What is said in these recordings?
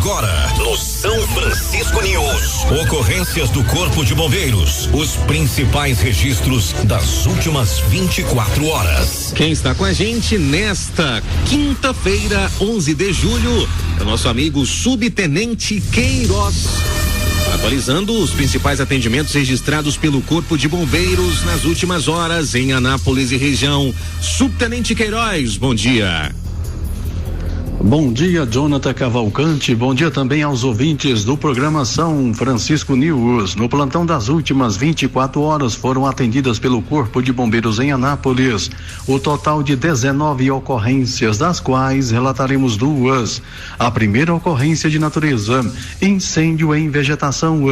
Agora, no São Francisco News. Ocorrências do Corpo de Bombeiros. Os principais registros das últimas 24 horas. Quem está com a gente nesta quinta-feira, 11 de julho, é o nosso amigo Subtenente Queiroz. Atualizando os principais atendimentos registrados pelo Corpo de Bombeiros nas últimas horas em Anápolis e região. Subtenente Queiroz, bom dia. Bom dia, Jonathan Cavalcante. Bom dia também aos ouvintes do programa São Francisco News. No plantão das últimas 24 horas foram atendidas pelo Corpo de Bombeiros em Anápolis o total de 19 ocorrências, das quais relataremos duas. A primeira ocorrência de natureza, incêndio em vegetação.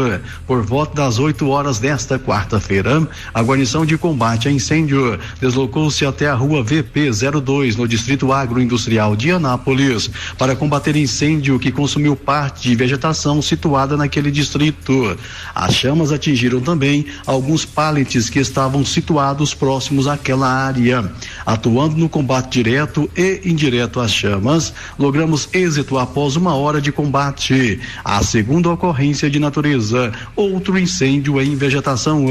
Por volta das 8 horas desta quarta-feira, a guarnição de combate a incêndio deslocou-se até a rua VP-02 no distrito agroindustrial de Anápolis para combater incêndio que consumiu parte de vegetação situada naquele distrito. As chamas atingiram também alguns pallets que estavam situados próximos àquela área. Atuando no combate direto e indireto às chamas, logramos êxito após 1 hora de combate. A segunda ocorrência de natureza, outro incêndio em vegetação.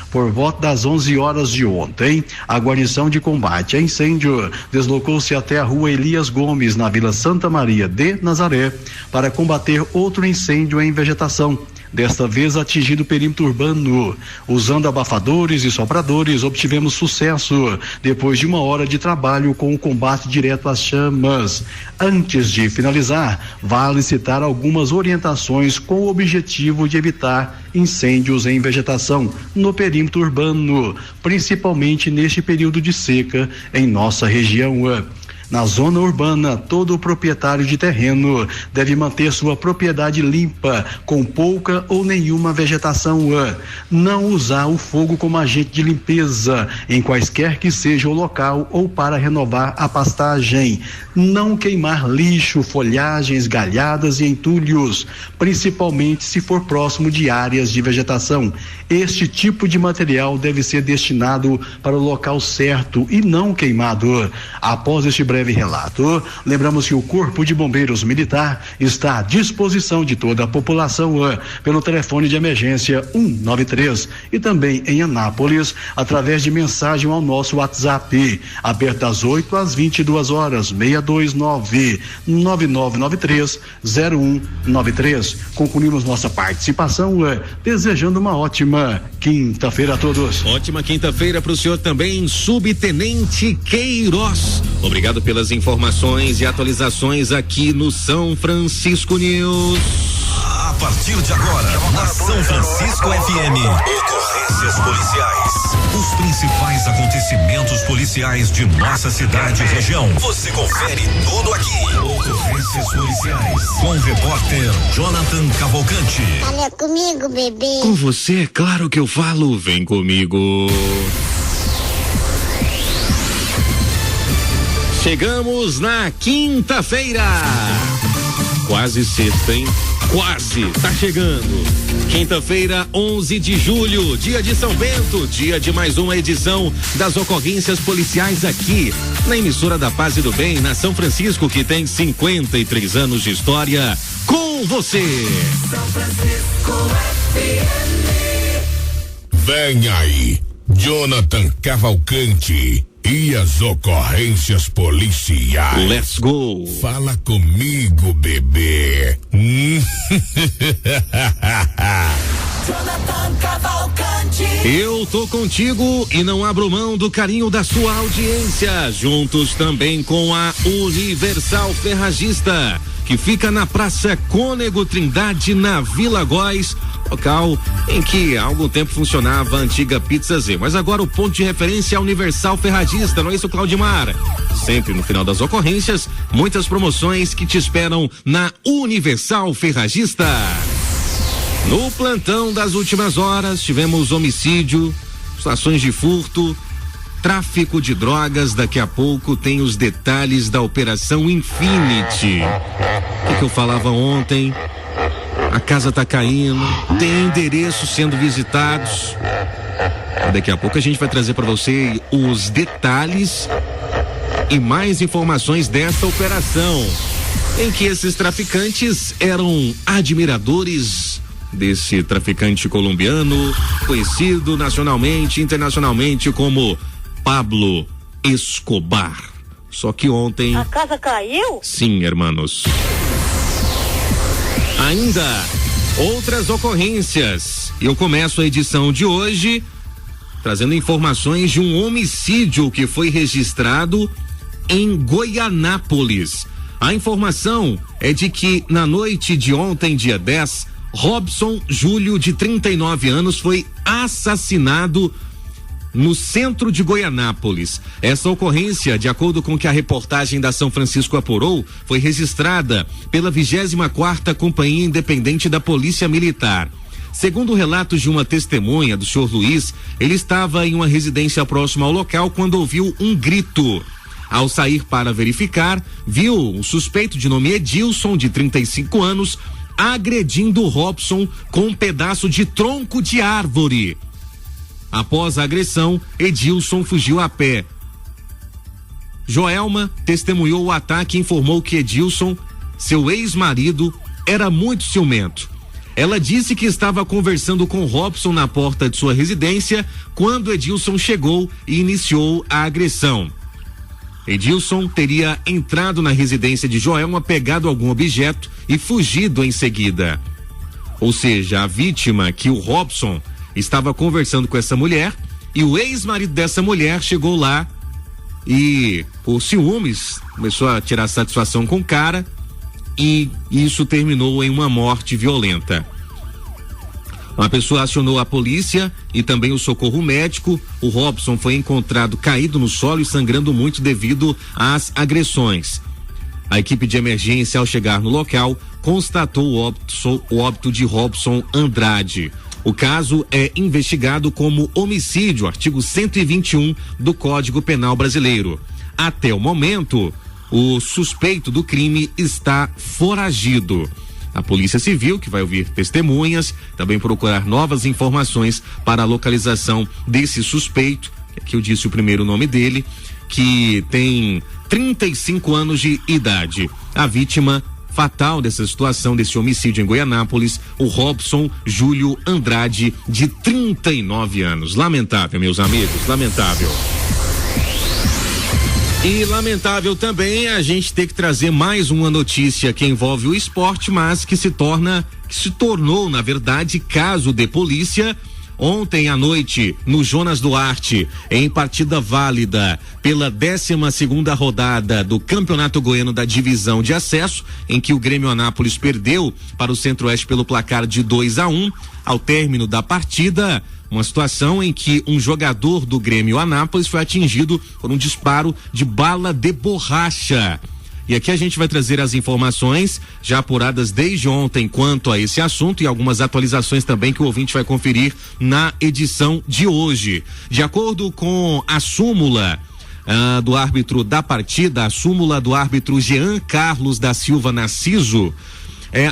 Por volta das 11 horas de ontem, a guarnição de combate a incêndio deslocou-se até a rua Elias Gomes, na Vila Santa Maria de Nazaré, para combater outro incêndio em vegetação, desta vez atingindo o perímetro urbano. Usando abafadores e sopradores, obtivemos sucesso depois de 1 hora de trabalho com o combate direto às chamas. Antes de finalizar, vale citar algumas orientações com o objetivo de evitar incêndios em vegetação no perímetro urbano, principalmente neste período de seca em nossa região. Na zona urbana, todo proprietário de terreno deve manter sua propriedade limpa, com pouca ou nenhuma vegetação. Não usar o fogo como agente de limpeza, em quaisquer que seja o local, ou para renovar a pastagem. Não queimar lixo, folhagens, galhadas e entulhos, principalmente se for próximo de áreas de vegetação. Este tipo de material deve ser destinado para o local certo e não queimado. Após este breve relato, lembramos que o Corpo de Bombeiros Militar está à disposição de toda a população pelo telefone de emergência 193 e também em Anápolis através de mensagem ao nosso WhatsApp, aberto das 8 às 22 horas, 629-9993-0193. Concluímos nossa participação desejando uma ótima quinta-feira a todos. Ótima quinta-feira para o senhor também, Subtenente Queiroz. Obrigado pelas informações e atualizações aqui no São Francisco News. A partir de agora, na São Francisco FM, ocorrências policiais. Os principais acontecimentos policiais de nossa cidade e região. Você confere tudo aqui. Ocorrências policiais. Com o repórter Jonathan Cavalcante. Fala comigo, bebê. Com você, é claro que eu falo. Vem comigo. Chegamos na quinta-feira. Quase sexta, hein? Quase, tá chegando. Quinta-feira, 11 de julho, dia de São Bento, dia de mais uma edição das ocorrências policiais aqui na emissora da Paz e do Bem, na São Francisco, que tem 53 anos de história. Com você. São Francisco FM. Vem aí, Jonathan Cavalcante e as ocorrências policiais. Let's go. Fala comigo, bebê. Jonathan Cavalcante. Eu tô contigo e não abro mão do carinho da sua audiência. Juntos também com a Universal Ferragista, que fica na Praça Cônego Trindade, na Vila Góis, local em que há algum tempo funcionava a antiga Pizza Z, mas agora o ponto de referência é a Universal Ferragista, não é isso, Claudimar? Sempre no final das ocorrências, muitas promoções que te esperam na Universal Ferragista. No plantão das últimas horas, tivemos homicídio, situações de furto, tráfico de drogas. Daqui a pouco tem os detalhes da Operação Infinity. O que eu falava ontem? A casa tá caindo, tem endereços sendo visitados. Daqui a pouco a gente vai trazer para você os detalhes e mais informações dessa operação. em que esses traficantes eram admiradores desse traficante colombiano, conhecido nacionalmente e internacionalmente como Pablo Escobar. Só que ontem... A casa caiu? Sim, hermanos. Ainda outras ocorrências. Eu começo a edição de hoje trazendo informações de um homicídio que foi registrado em Goianápolis. A informação é de que na noite de ontem, dia 10, Robson Júlio, de 39 anos, foi assassinado no centro de Goianápolis. Essa ocorrência, de acordo com o que a reportagem da São Francisco apurou, foi registrada pela 24ª Companhia Independente da Polícia Militar. Segundo relatos de uma testemunha do senhor Luiz, ele estava em uma residência próxima ao local quando ouviu um grito. Ao sair para verificar, viu um suspeito de nome Edilson, de 35 anos, agredindo Robson com um pedaço de tronco de árvore. Após a agressão, Edilson fugiu a pé. Joelma testemunhou o ataque e informou que Edilson, seu ex-marido, era muito ciumento. Ela disse que estava conversando com Robson na porta de sua residência quando Edilson chegou e iniciou a agressão. Edilson teria entrado na residência de Joelma, pegado algum objeto e fugido em seguida. Ou seja, a vítima, que o Robson estava conversando com essa mulher e o ex-marido dessa mulher chegou lá e, por ciúmes, começou a tirar satisfação com o cara e isso terminou em uma morte violenta. Uma pessoa acionou a polícia e também o socorro médico. O Robson foi encontrado caído no solo e sangrando muito devido às agressões. A equipe de emergência, ao chegar no local, constatou o óbito de Robson Andrade. O caso é investigado como homicídio, artigo 121 do Código Penal Brasileiro. Até o momento, o suspeito do crime está foragido. A Polícia Civil, que vai ouvir testemunhas, também procurar novas informações para a localização desse suspeito, que eu disse o primeiro nome dele, que tem 35 anos de idade. A vítima fatal dessa situação, desse homicídio em Goianápolis, o Robson Júlio Andrade, de 39 anos. Lamentável, meus amigos, lamentável. E lamentável também a gente ter que trazer mais uma notícia que envolve o esporte, mas que se tornou, na verdade, caso de polícia. Ontem à noite, no Jonas Duarte, em partida válida pela 12ª rodada do Campeonato Goiano da Divisão de Acesso, em que o Grêmio Anápolis perdeu para o Centro-Oeste pelo placar de 2-1, ao término da partida, uma situação em que um jogador do Grêmio Anápolis foi atingido por um disparo de bala de borracha. E aqui a gente vai trazer as informações já apuradas desde ontem quanto a esse assunto e algumas atualizações também que o ouvinte vai conferir na edição de hoje. De acordo com a súmula do árbitro da partida, a súmula do árbitro Jean Carlos da Silva Narciso,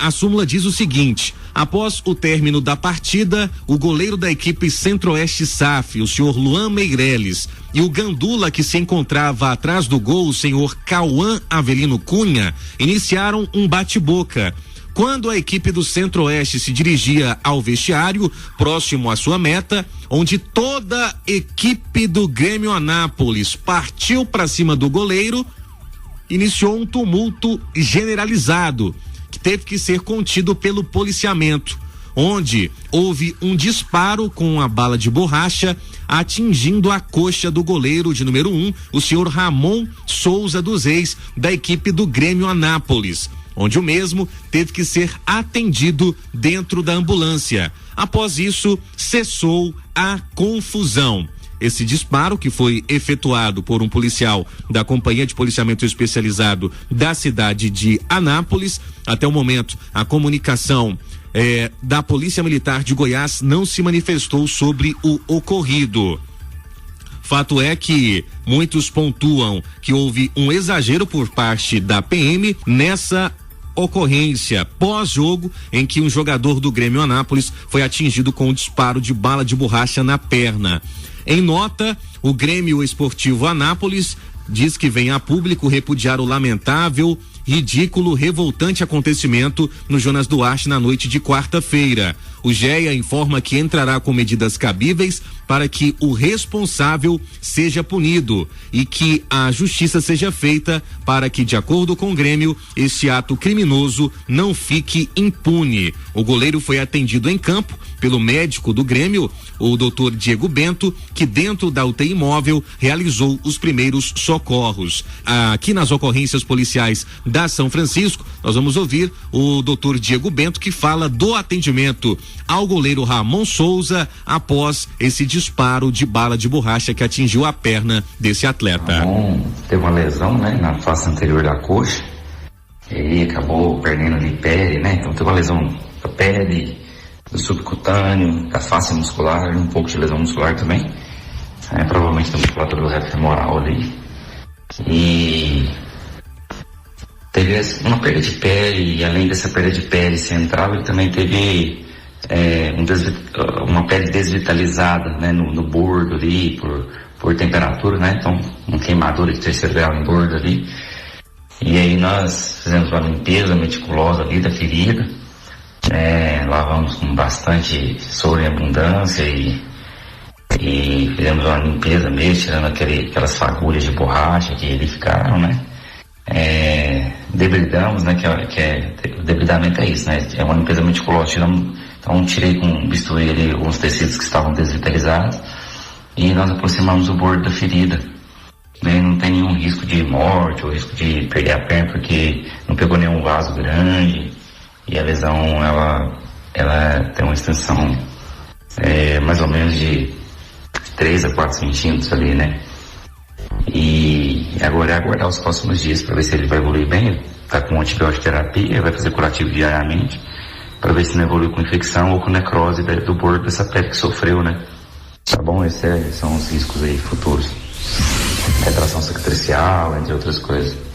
a súmula diz o seguinte: após o término da partida, o goleiro da equipe Centro-Oeste SAF, o senhor Luan Meireles, e o gandula que se encontrava atrás do gol, o senhor Cauã Avelino Cunha, iniciaram um bate-boca. Quando a equipe do Centro-Oeste se dirigia ao vestiário, próximo à sua meta, onde toda a equipe do Grêmio Anápolis partiu para cima do goleiro, iniciou um tumulto generalizado, que teve que ser contido pelo policiamento, onde houve um disparo com uma bala de borracha atingindo a coxa do goleiro de número 1, o senhor Ramon Souza dos Reis, da equipe do Grêmio Anápolis, onde o mesmo teve que ser atendido dentro da ambulância. Após isso, cessou a confusão. Esse disparo, que foi efetuado por um policial da Companhia de Policiamento Especializado da cidade de Anápolis, até o momento a comunicação da Polícia Militar de Goiás não se manifestou sobre o ocorrido. Fato é que muitos pontuam que houve um exagero por parte da PM nessa ocorrência pós-jogo em que um jogador do Grêmio Anápolis foi atingido com um disparo de bala de borracha na perna. Em nota, o Grêmio Esportivo Anápolis diz que vem a público repudiar o lamentável ridículo, revoltante acontecimento no Jonas Duarte na noite de quarta-feira. O GEA informa que entrará com medidas cabíveis para que o responsável seja punido e que a justiça seja feita para que, de acordo com o Grêmio, este ato criminoso não fique impune. O goleiro foi atendido em campo pelo médico do Grêmio, o Dr. Diego Bento, que dentro da UTI móvel realizou os primeiros socorros. Aqui nas ocorrências policiais da São Francisco, nós vamos ouvir o Dr. Diego Bento, que fala do atendimento ao goleiro Ramon Souza após esse disparo de bala de borracha que atingiu a perna desse atleta. Ramon teve uma lesão, né, na face anterior da coxa e acabou perdendo ali pele, né? Então teve uma lesão da pele, do subcutâneo, da face muscular, um pouco de lesão muscular também, provavelmente da musculatura do reto femoral ali, e teve uma perda de pele, e além dessa perda de pele central, ele também teve uma pele desvitalizada, né, no bordo ali, por temperatura, né? Então uma queimadura de terceiro grau em bordo ali, e aí nós fizemos uma limpeza meticulosa ali da ferida. Lavamos com bastante soro em abundância e fizemos uma limpeza mesmo, tirando aquelas fagulhas de borracha que ali ficaram, né? Debridamos, né? O debridamento é isso, né? É uma limpeza meticulosa. Então tirei com bisturi ali alguns tecidos que estavam desvitalizados e nós aproximamos o bordo da ferida. Não tem nenhum risco de morte ou risco de perder a perna, porque não pegou nenhum vaso grande. E a lesão, ela tem uma extensão mais ou menos de 3 a 4 centímetros ali, né? E agora é aguardar os próximos dias para ver se ele vai evoluir bem. Ele tá com antibiótico terapia, vai fazer curativo diariamente, para ver se não evolui com infecção ou com necrose do bordo dessa pele que sofreu, né? Tá bom? Esses são os riscos aí futuros. Retração cicatricial, entre outras coisas.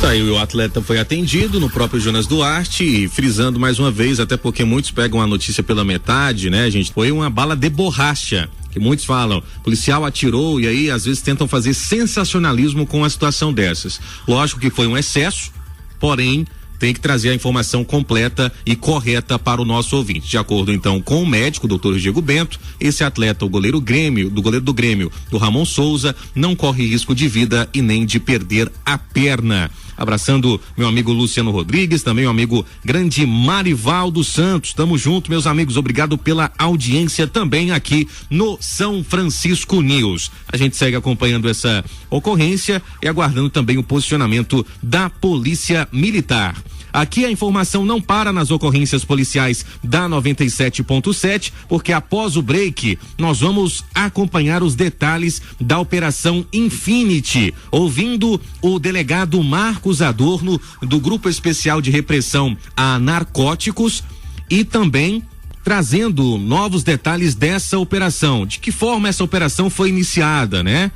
Tá aí, o atleta foi atendido no próprio Jonas Duarte, e frisando mais uma vez, até porque muitos pegam a notícia pela metade, né, gente? Foi uma bala de borracha, que muitos falam, policial atirou, e aí às vezes tentam fazer sensacionalismo com a situação dessas. Lógico que foi um excesso, porém tem que trazer a informação completa e correta para o nosso ouvinte. De acordo então com o médico, o Dr. Diego Bento, esse atleta, o goleiro do Grêmio, do Ramon Souza, não corre risco de vida e nem de perder a perna. Abraçando meu amigo Luciano Rodrigues, também meu amigo grande Marivaldo Santos. Tamo junto, meus amigos. Obrigado pela audiência também aqui no São Francisco News. A gente segue acompanhando essa ocorrência e aguardando também o posicionamento da Polícia Militar. Aqui a informação não para nas ocorrências policiais da 97.7, porque após o break nós vamos acompanhar os detalhes da Operação Infinity, ouvindo o delegado Marcos Adorno, do Grupo Especial de Repressão a Narcóticos, e também trazendo novos detalhes dessa operação. De que forma essa operação foi iniciada, né?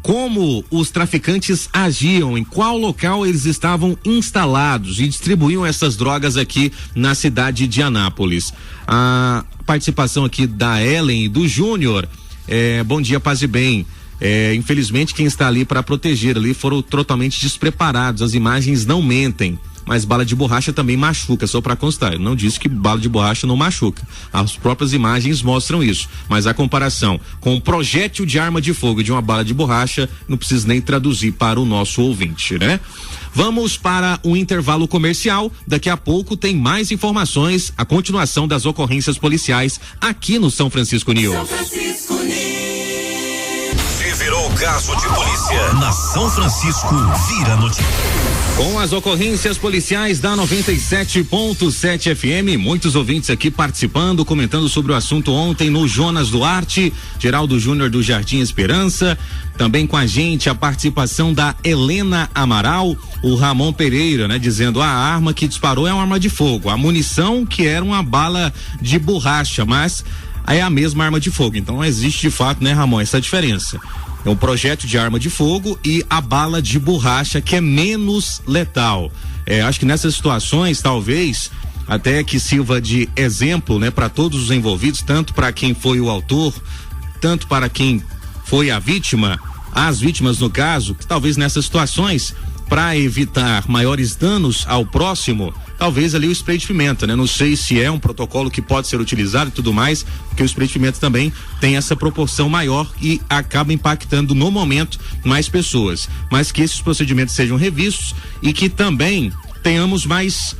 Como os traficantes agiam, em qual local eles estavam instalados e distribuíam essas drogas aqui na cidade de Anápolis. A participação aqui da Ellen e do Júnior. Bom dia, paz e bem. Infelizmente quem está ali para proteger ali foram totalmente despreparados, as imagens não mentem. Mas bala de borracha também machuca, só para constar. Eu não disse que bala de borracha não machuca. As próprias imagens mostram isso. Mas a comparação com um projétil de arma de fogo e de uma bala de borracha, não preciso nem traduzir para o nosso ouvinte, né? Vamos para um intervalo comercial. Daqui a pouco tem mais informações, a continuação das ocorrências policiais aqui no São Francisco News. São Francisco News. Se virou caso de polícia na São Francisco, vira notícia. Com as ocorrências policiais da 97.7 FM, muitos ouvintes aqui participando, comentando sobre o assunto ontem no Jonas Duarte, Geraldo Júnior do Jardim Esperança, também com a gente a participação da Helena Amaral, o Ramon Pereira, né, dizendo a arma que disparou é uma arma de fogo, a munição que era uma bala de borracha, mas é a mesma arma de fogo, então existe de fato, né, Ramon, essa diferença. É um projétil de arma de fogo e a bala de borracha, que é menos letal. Acho que nessas situações, talvez, até que sirva de exemplo, né, para todos os envolvidos, tanto para quem foi o autor, tanto para quem foi a vítima, as vítimas no caso, que talvez nessas situações para evitar maiores danos ao próximo, talvez ali o spray de pimenta, né? Não sei se é um protocolo que pode ser utilizado e tudo mais, porque o spray de pimenta também tem essa proporção maior e acaba impactando no momento mais pessoas, mas que esses procedimentos sejam revistos e que também tenhamos mais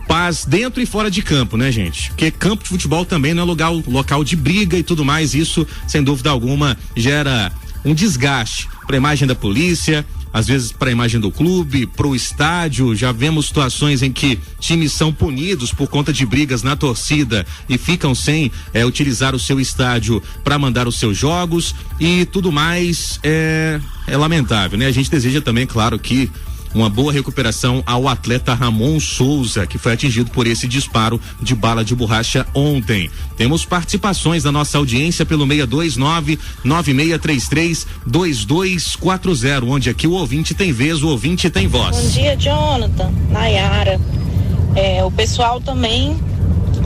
paz dentro e fora de campo, né, gente? Porque campo de futebol também não é local de briga e tudo mais, isso sem dúvida alguma gera um desgaste para a imagem da polícia, às vezes para a imagem do clube, para o estádio. Já vemos situações em que times são punidos por conta de brigas na torcida e ficam sem utilizar o seu estádio para mandar os seus jogos e tudo mais. É lamentável, né? A gente deseja também, claro, que uma boa recuperação ao atleta Ramon Souza, que foi atingido por esse disparo de bala de borracha ontem. Temos participações da nossa audiência pelo 629-9633-2240, onde aqui o ouvinte tem vez, o ouvinte tem voz. Bom dia, Jonathan, Nayara. O pessoal também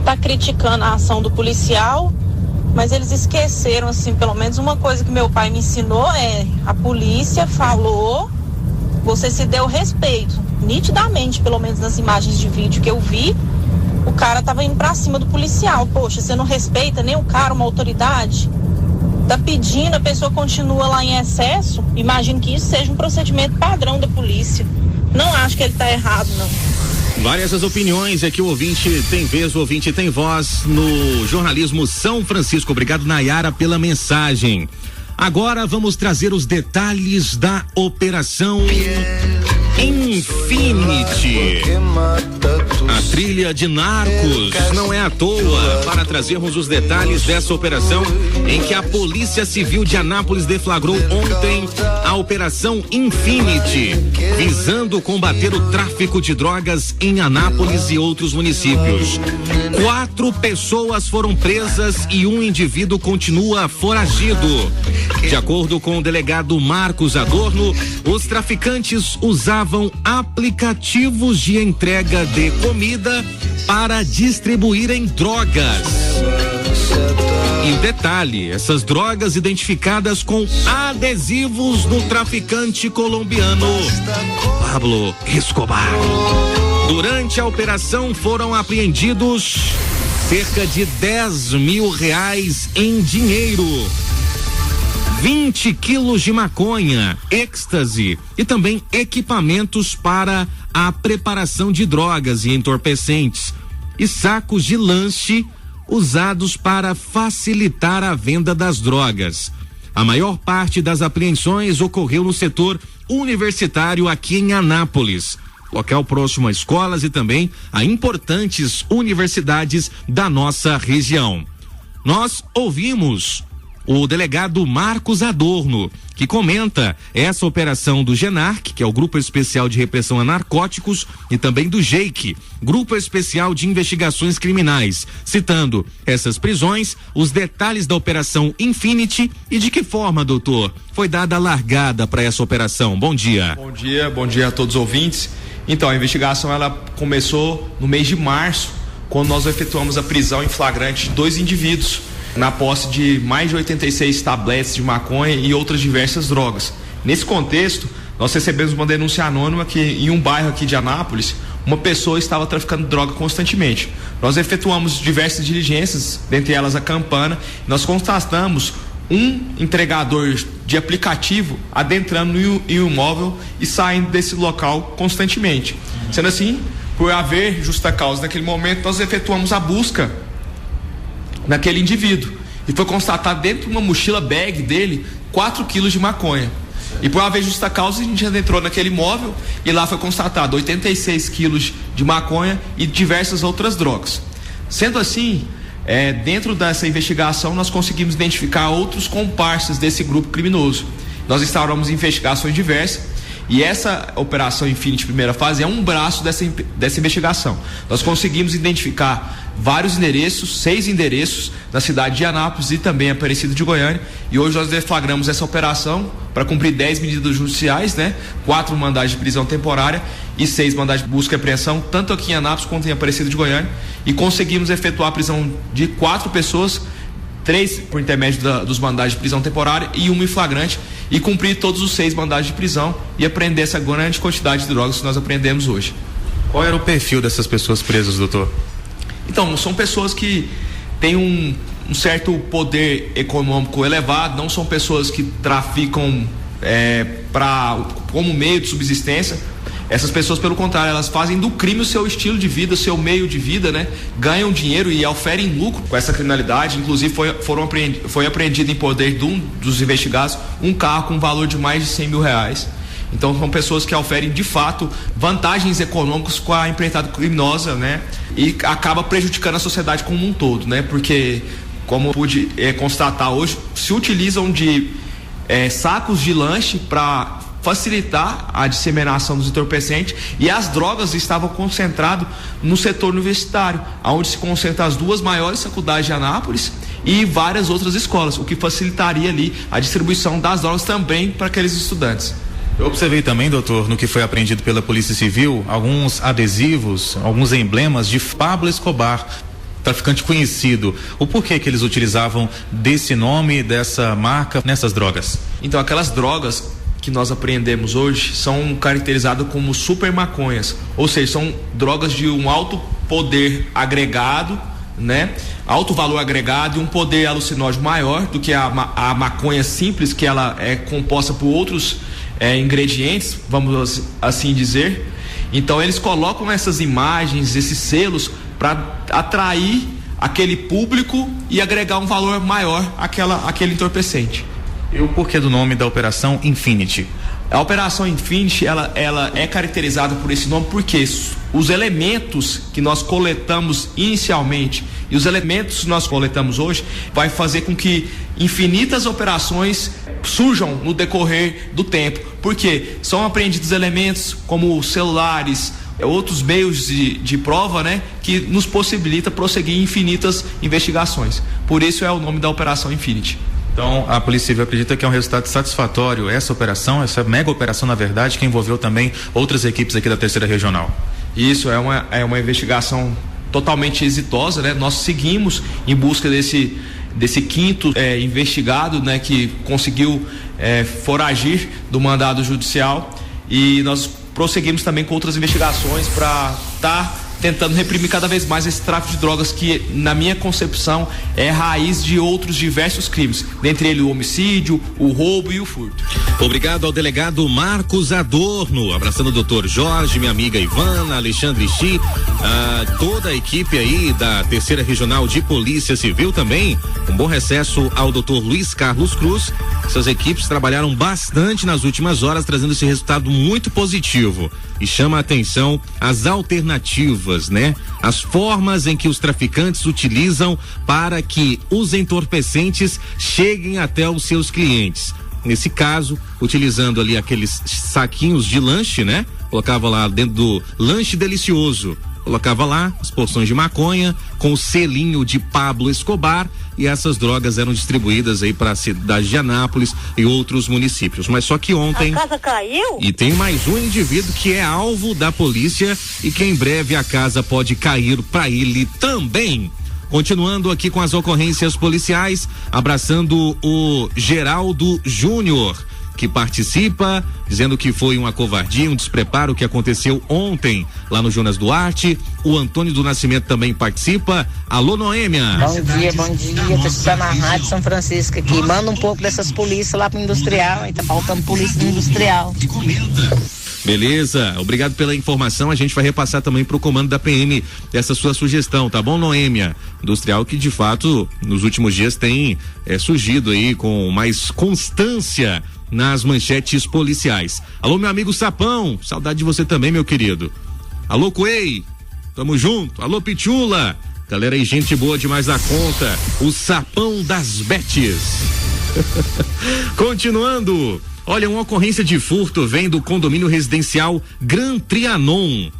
tá criticando a ação do policial, mas eles esqueceram, assim, pelo menos uma coisa que meu pai me ensinou a polícia falou, você se deu respeito, nitidamente, pelo menos nas imagens de vídeo que eu vi, o cara tava indo pra cima do policial. Poxa, você não respeita nem o cara, uma autoridade? Tá pedindo, a pessoa continua lá em excesso. Imagino que isso seja um procedimento padrão da polícia. Não acho que ele tá errado, não. Várias as opiniões, é que o ouvinte tem vez, o ouvinte tem voz no jornalismo São Francisco. Obrigado, Nayara, pela mensagem. Agora vamos trazer os detalhes da Operação Infinity. A trilha de Narcos não é à toa para trazermos os detalhes dessa operação em que a Polícia Civil de Anápolis deflagrou ontem a Operação Infinity, visando combater o tráfico de drogas em Anápolis e outros municípios. 4 pessoas foram presas e um indivíduo continua foragido. De acordo com o delegado Marcos Adorno, os traficantes usavam aplicativos de entrega de comida para distribuírem drogas. E o detalhe, essas drogas identificadas com adesivos do traficante colombiano Pablo Escobar. Durante a operação foram apreendidos cerca de R$10 mil em dinheiro, 20 quilos de maconha, êxtase e também equipamentos para a preparação de drogas e entorpecentes e sacos de lanche usados para facilitar a venda das drogas. A maior parte das apreensões ocorreu no setor universitário aqui em Anápolis, local próximo a escolas e também a importantes universidades da nossa região. Nós ouvimos o delegado Marcos Adorno, que comenta essa operação do GENARC, que é o Grupo Especial de Repressão a Narcóticos, e também do GEIC, Grupo Especial de Investigações Criminais, citando essas prisões, os detalhes da Operação Infinity e de que forma, doutor, foi dada a largada para essa operação. Bom dia. Bom dia a todos os ouvintes. Então, a investigação ela começou no mês de março, quando nós efetuamos a prisão em flagrante de 2 indivíduos na posse de mais de 86 tabletes de maconha e outras diversas drogas. Nesse contexto, nós recebemos uma denúncia anônima que em um bairro aqui de Anápolis, uma pessoa estava traficando droga constantemente. Nós efetuamos diversas diligências, dentre elas a campana, e nós constatamos um entregador de aplicativo adentrando no imóvel e saindo desse local constantemente. Sendo assim, por haver justa causa naquele momento, nós efetuamos a busca naquele indivíduo e foi constatado dentro de uma mochila bag dele 4 quilos de maconha. E por haver justa causa, a gente adentrou naquele imóvel e lá foi constatado 86 quilos de maconha e diversas outras drogas. Sendo assim, dentro dessa investigação nós conseguimos identificar outros comparsas desse grupo criminoso. Nós instauramos investigações diversas e essa operação Infinity primeira fase é um braço dessa investigação. Nós conseguimos identificar vários endereços, 6 endereços na cidade de Anápolis e também Aparecida de Goiânia, e hoje nós deflagramos essa operação para cumprir 10 medidas judiciais, 4 mandados de prisão temporária e 6 mandados de busca e apreensão, tanto aqui em Anápolis quanto em Aparecida de Goiânia, e conseguimos efetuar a prisão de 4 pessoas, 3 por intermédio dos mandados de prisão temporária e 1 em flagrante, e cumprir todos os 6 mandados de prisão e apreender essa grande quantidade de drogas que nós aprendemos hoje. Qual era o perfil dessas pessoas presas, doutor? Então, são pessoas que têm um certo poder econômico elevado, não são pessoas que traficam como meio de subsistência. Essas pessoas, pelo contrário, elas fazem do crime o seu estilo de vida, o seu meio de vida, né? Ganham dinheiro e oferem lucro com essa criminalidade. Inclusive foi apreendido em poder de um dos investigados um carro com valor de mais de R$100 mil. Então são pessoas que oferem de fato vantagens econômicas com a empreitada criminosa, né? E acaba prejudicando a sociedade como um todo, né? Porque, como pude constatar hoje, se utilizam de sacos de lanche para facilitar a disseminação dos entorpecentes, e as drogas estavam concentradas no setor universitário, onde se concentram as 2 maiores faculdades de Anápolis e várias outras escolas, o que facilitaria ali a distribuição das drogas também para aqueles estudantes. Eu observei também, doutor, no que foi apreendido pela Polícia Civil, alguns adesivos, alguns emblemas de Pablo Escobar, traficante conhecido. O porquê que eles utilizavam desse nome, dessa marca, nessas drogas? Então, aquelas drogas que nós apreendemos hoje são caracterizadas como super maconhas, ou seja, são drogas de um alto poder agregado, né? Alto valor agregado e um poder alucinógeno maior do que a maconha simples, que ela é composta por outros ingredientes, vamos assim dizer. Então eles colocam essas imagens, esses selos, para atrair aquele público e agregar um valor maior àquele entorpecente. E o porquê do nome da Operação Infinity? A Operação Infinity, ela é caracterizada por esse nome porque os elementos que nós coletamos inicialmente e os elementos que nós coletamos hoje vai fazer com que infinitas operações surjam no decorrer do tempo, porque são apreendidos elementos como celulares, outros meios de prova, né, que nos possibilita prosseguir infinitas investigações. Por isso é o nome da Operação Infinity. Então, a Polícia Civil acredita que é um resultado satisfatório essa operação, essa mega operação, na verdade, que envolveu também outras equipes aqui da 3ª Regional. Isso, é uma investigação totalmente exitosa, né? Nós seguimos em busca desse 5º investigado, né, que conseguiu foragir do mandado judicial, e nós prosseguimos também com outras investigações para estar tentando reprimir cada vez mais esse tráfico de drogas, que, na minha concepção, é raiz de outros diversos crimes, dentre eles o homicídio, o roubo e o furto. Obrigado ao delegado Marcos Adorno, abraçando o doutor Jorge, minha amiga Ivana, Alexandre Chi, toda a equipe aí da 3ª Regional de Polícia Civil também. Um bom recesso ao doutor Luiz Carlos Cruz. Essas equipes trabalharam bastante nas últimas horas, trazendo esse resultado muito positivo, e chama a atenção as alternativas, né? As formas em que os traficantes utilizam para que os entorpecentes cheguem até os seus clientes. Nesse caso, utilizando ali aqueles saquinhos de lanche, né? Colocava lá dentro do lanche delicioso, colocava lá as porções de maconha com o selinho de Pablo Escobar, e essas drogas eram distribuídas aí para a cidade de Anápolis e outros municípios. Mas só que ontem a casa caiu? E tem mais um indivíduo que é alvo da polícia e que em breve a casa pode cair para ele também. Continuando aqui com as ocorrências policiais, abraçando o Geraldo Júnior, que participa, dizendo que foi uma covardia, um despreparo que aconteceu ontem lá no Jonas Duarte. O Antônio do Nascimento também participa. Alô, Noêmia. Bom dia, tô escutando a Rádio São Francisco aqui. Manda um pouco dessas polícias lá pro industrial, aí tá faltando polícia no industrial. Beleza, obrigado pela informação. A gente vai repassar também pro comando da PM essa sua sugestão, tá bom, Noêmia? Industrial que de fato nos últimos dias tem surgido aí com mais constância nas manchetes policiais. Alô, meu amigo Sapão, saudade de você também, meu querido. Alô, Coei, tamo junto. Alô, Pichula, galera aí, gente boa demais da conta. O Sapão das Betes. Continuando, olha, uma ocorrência de furto vem do condomínio residencial Gran Trianon.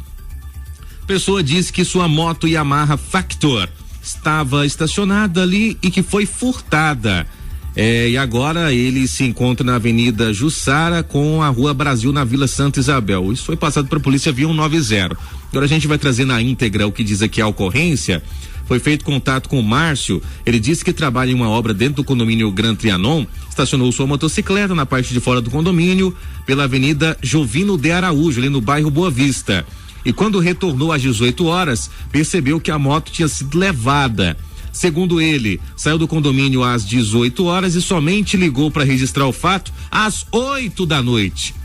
Pessoa disse que sua moto Yamaha Factor estava estacionada ali e que foi furtada. E agora ele se encontra na Avenida Jussara com a Rua Brasil na Vila Santa Isabel. Isso foi passado para a polícia via 190. Agora a gente vai trazer na íntegra o que diz aqui a ocorrência. Foi feito contato com o Márcio, ele disse que trabalha em uma obra dentro do condomínio Gran Trianon, estacionou sua motocicleta na parte de fora do condomínio, pela Avenida Jovino de Araújo, ali no bairro Boa Vista. E quando retornou às 18 horas, percebeu que a moto tinha sido levada. Segundo ele, saiu do condomínio às 18 horas e somente ligou para registrar o fato às 8 da noite.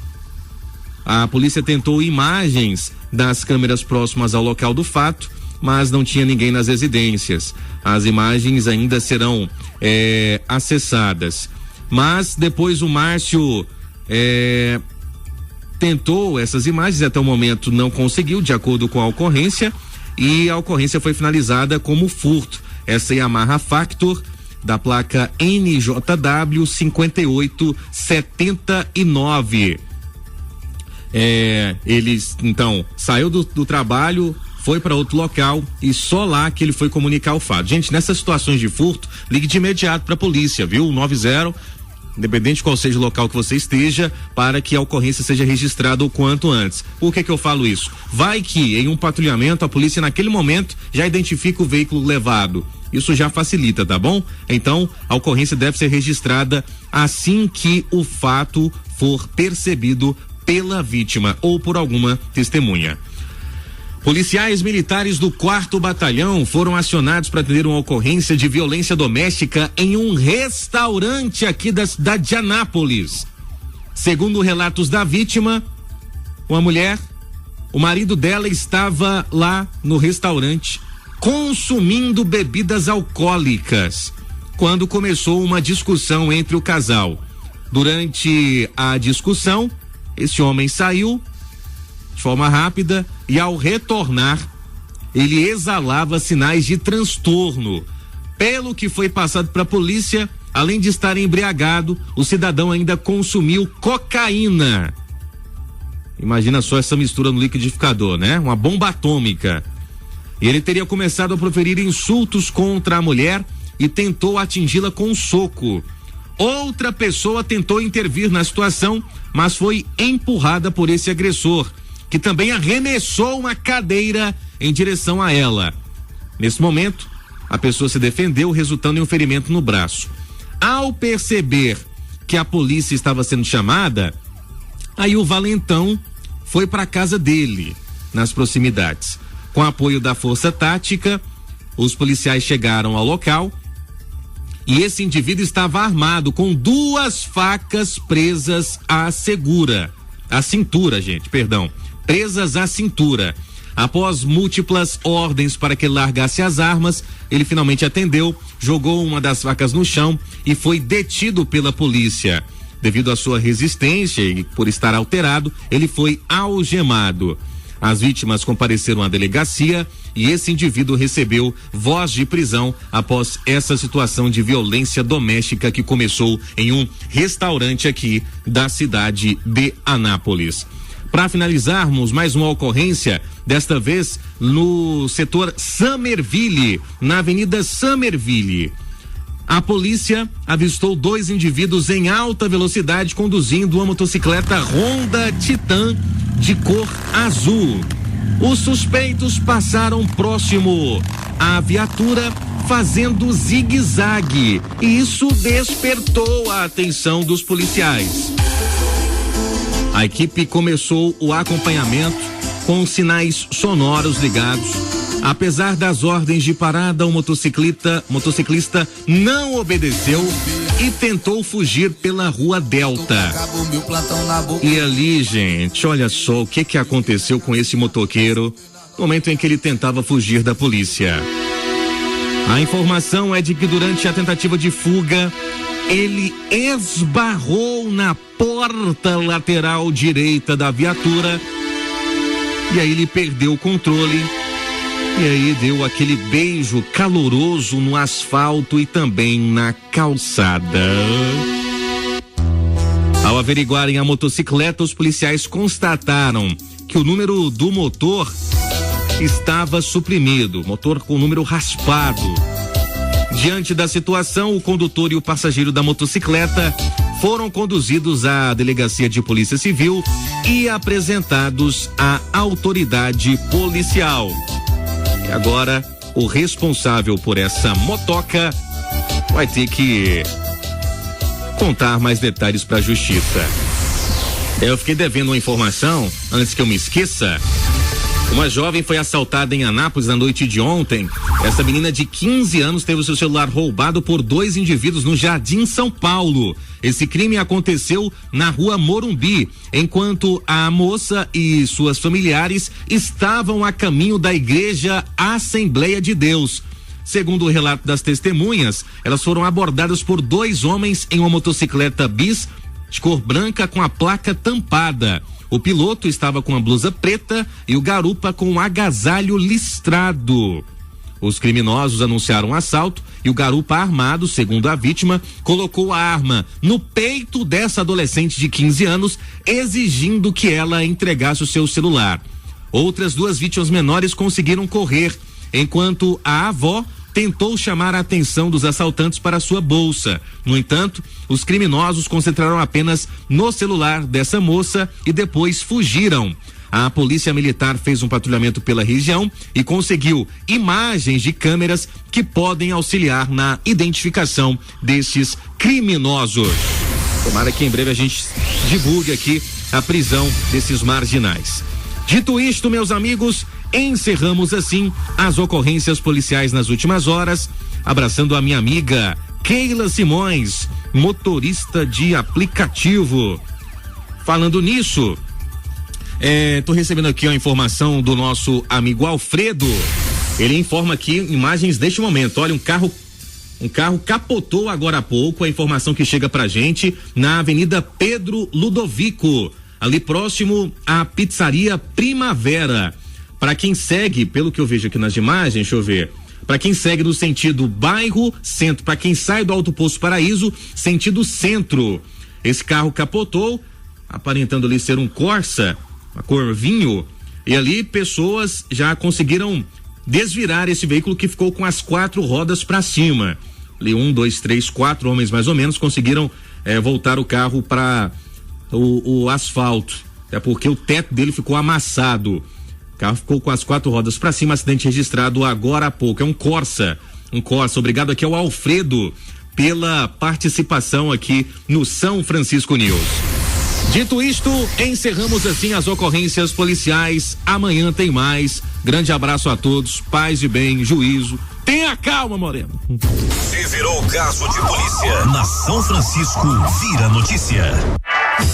A polícia tentou imagens das câmeras próximas ao local do fato, mas não tinha ninguém nas residências. As imagens ainda serão acessadas. Mas depois o Márcio tentou essas imagens, até o momento não conseguiu, de acordo com a ocorrência, e a ocorrência foi finalizada como furto. Essa Yamaha Factor da placa NJW 5879. Ele então saiu do trabalho, foi para outro local e só lá que ele foi comunicar o fato. Gente, nessas situações de furto, ligue de imediato para a polícia, viu? 90, independente de qual seja o local que você esteja, para que a ocorrência seja registrada o quanto antes. Por que eu falo isso? Vai que em um patrulhamento a polícia naquele momento já identifica o veículo levado. Isso já facilita, tá bom? Então, a ocorrência deve ser registrada assim que o fato for percebido pela vítima ou por alguma testemunha. Policiais militares do 4º Batalhão foram acionados para atender uma ocorrência de violência doméstica em um restaurante aqui da cidade de Anápolis. Segundo relatos da vítima, uma mulher, o marido dela estava lá no restaurante consumindo bebidas alcoólicas quando começou uma discussão entre o casal. Durante a discussão, esse homem saiu de forma rápida e, ao retornar, ele exalava sinais de transtorno. Pelo que foi passado para a polícia, além de estar embriagado, o cidadão ainda consumiu cocaína. Imagina só essa mistura no liquidificador, né? Uma bomba atômica. E ele teria começado a proferir insultos contra a mulher e tentou atingi-la com um soco. Outra pessoa tentou intervir na situação, mas foi empurrada por esse agressor, que também arremessou uma cadeira em direção a ela. Nesse momento, a pessoa se defendeu, resultando em um ferimento no braço. Ao perceber que a polícia estava sendo chamada, aí o valentão foi para a casa dele, nas proximidades. Com apoio da Força Tática, os policiais chegaram ao local e esse indivíduo estava armado com 2 facas presas à cintura, presas à cintura. Após múltiplas ordens para que ele largasse as armas, ele finalmente atendeu, jogou uma das facas no chão e foi detido pela polícia. Devido à sua resistência e por estar alterado, ele foi algemado. As vítimas compareceram à delegacia e esse indivíduo recebeu voz de prisão após essa situação de violência doméstica que começou em um restaurante aqui da cidade de Anápolis. Para finalizarmos, mais uma ocorrência, desta vez no setor Summerville, na Avenida Summerville. A polícia avistou 2 indivíduos em alta velocidade conduzindo uma motocicleta Honda Titan de cor azul. Os suspeitos passaram próximo à viatura fazendo zigue-zague e isso despertou a atenção dos policiais. A equipe começou o acompanhamento com sinais sonoros ligados. Apesar das ordens de parada, o motociclista não obedeceu e tentou fugir pela Rua Delta. E ali, gente, olha só o que aconteceu com esse motoqueiro no momento em que ele tentava fugir da polícia. A informação é de que durante a tentativa de fuga, ele esbarrou na porta lateral direita da viatura e aí ele perdeu o controle. E aí deu aquele beijo caloroso no asfalto e também na calçada. Ao averiguarem a motocicleta, os policiais constataram que o número do motor estava suprimido, motor com número raspado. Diante da situação, o condutor e o passageiro da motocicleta foram conduzidos à delegacia de polícia civil e apresentados à autoridade policial. E agora, o responsável por essa motoca vai ter que contar mais detalhes para a justiça. Eu fiquei devendo uma informação, antes que eu me esqueça. Uma jovem foi assaltada em Anápolis na noite de ontem. Essa menina de 15 anos teve o seu celular roubado por 2 indivíduos no Jardim São Paulo. Esse crime aconteceu na rua Morumbi, enquanto a moça e suas familiares estavam a caminho da igreja Assembleia de Deus. Segundo o relato das testemunhas, elas foram abordadas por 2 homens em uma motocicleta bis de cor branca com a placa tampada. O piloto estava com a blusa preta e o garupa com um agasalho listrado. Os criminosos anunciaram um assalto e o garupa armado, segundo a vítima, colocou a arma no peito dessa adolescente de 15 anos, exigindo que ela entregasse o seu celular. Outras 2 vítimas menores conseguiram correr, enquanto a avó tentou chamar a atenção dos assaltantes para sua bolsa. No entanto, os criminosos concentraram apenas no celular dessa moça e depois fugiram. A polícia militar fez um patrulhamento pela região e conseguiu imagens de câmeras que podem auxiliar na identificação destes criminosos. Tomara que em breve a gente divulgue aqui a prisão desses marginais. Dito isto, meus amigos, encerramos assim as ocorrências policiais nas últimas horas, abraçando a minha amiga Keila Simões, motorista de aplicativo. Falando nisso, tô recebendo aqui a informação do nosso amigo Alfredo. Ele informa aqui imagens deste momento. Olha, um carro capotou agora há pouco, a informação que chega pra gente na Avenida Pedro Ludovico, ali próximo à pizzaria Primavera. Para quem segue, pelo que eu vejo aqui nas imagens, deixa eu ver, para quem segue no sentido bairro centro, para quem sai do Alto Poço Paraíso, sentido centro, esse carro capotou, aparentando ali ser um Corsa, uma cor vinho, e ali pessoas já conseguiram desvirar esse veículo que ficou com as 4 rodas para cima. Ali 1, 2, 3, 4 homens mais ou menos conseguiram voltar o carro para o asfalto, até porque o teto dele ficou amassado. O carro ficou com as 4 rodas para cima, acidente registrado agora há pouco. É um Corsa. Obrigado aqui ao Alfredo pela participação aqui no São Francisco News. Dito isto, encerramos assim as ocorrências policiais. Amanhã tem mais. Grande abraço a todos, paz e bem, juízo. Tenha calma, Moreno. Se virou caso de polícia na São Francisco, vira notícia.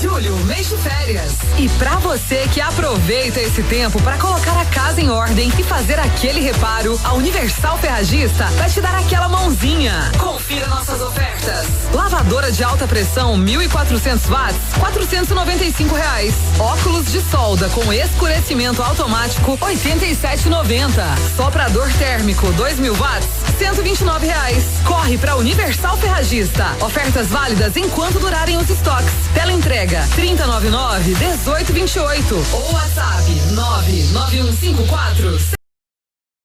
Julho, mês de férias. E pra você que aproveita esse tempo para colocar a casa em ordem e fazer aquele reparo, a Universal Ferragista vai te dar aquela mãozinha. Confira nossas ofertas. Lavadora de alta pressão 1.400 watts, R$495. Óculos de solda com escurecimento automático, R$87,90. Soprador térmico 2.000 watts, R$129. Corre pra Universal Ferragista. Ofertas válidas enquanto durarem os estoques. Tela entrega 3099-1828 ou WhatsApp 99154